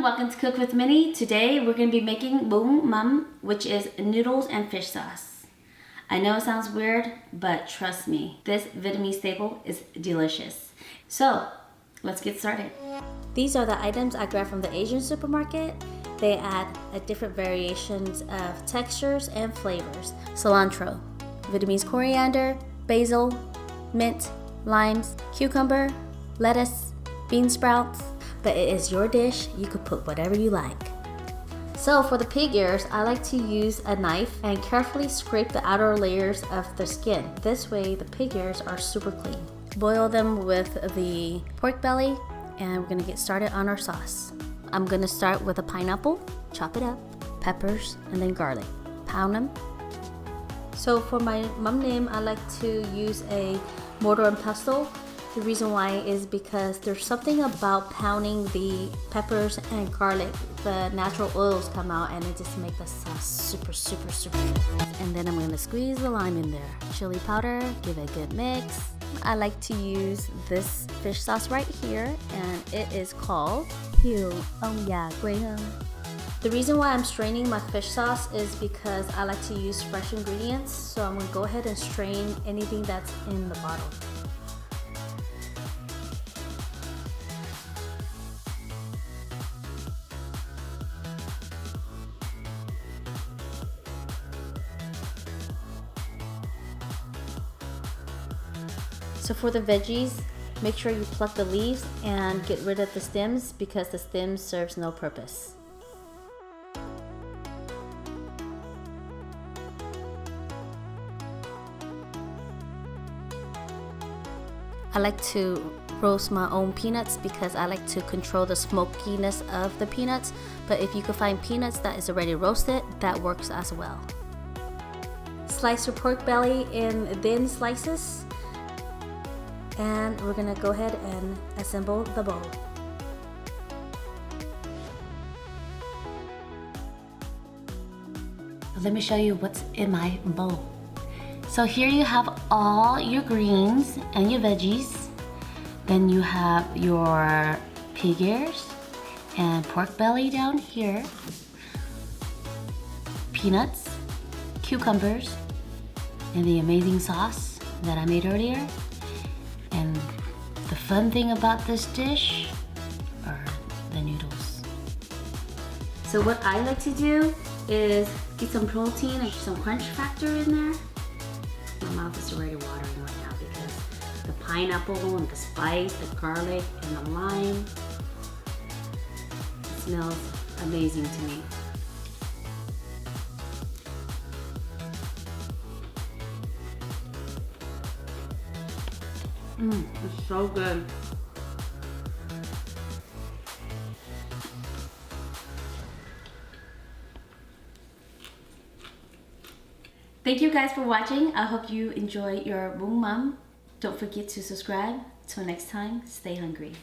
welcome to Cook with Minnie. Today we're going to be making Bun Mam, which is noodles and fish sauce. I know it sounds weird, but trust me, this Vietnamese staple is delicious. So let's get started. These are the items I grabbed from the Asian supermarket. They add different variations of textures and flavors. Cilantro, Vietnamese coriander, basil, mint, limes, cucumber, lettuce, bean sprouts. But it is your dish, you could put whatever you like. So for the pig ears, I like to use a knife and carefully scrape the outer layers of the skin. This way the pig ears are super clean. Boil them with the pork belly and we're gonna get started on our sauce. I'm gonna start with a pineapple, chop it up, peppers, and then garlic. Pound them. So for my mum name, I like to use a mortar and pestle. The reason why is because there's something about pounding the peppers and garlic. The natural oils come out and it just makes the sauce super good. And then I'm gonna squeeze the lime in there. Chili powder, give it a good mix. I like to use this fish sauce right here and it is called Hieu Ông Già Quê Hương. The reason why I'm straining my fish sauce is because I like to use fresh ingredients. So I'm gonna go ahead and strain anything that's in the bottle. So for the veggies, make sure you pluck the leaves and get rid of the stems because the stems serves no purpose. I like to roast my own peanuts because I like to control the smokiness of the peanuts, but if you can find peanuts that is already roasted, that works as well. Slice your pork belly in thin slices. And we're gonna go ahead and assemble the bowl. Let me show you what's in my bowl. So here you have all your greens and your veggies. Then you have your pig ears and pork belly down here. Peanuts, cucumbers, and the amazing sauce that I made earlier. And the fun thing about this dish are the noodles. So what I like to do is get some protein and some crunch factor in there. My mouth is already watering right now because the pineapple and the spice, the garlic and the lime, it smells amazing to me. It's so good. Thank you guys for watching. I hope you enjoy your Bun Mam. Don't forget to subscribe. Till next time, stay hungry.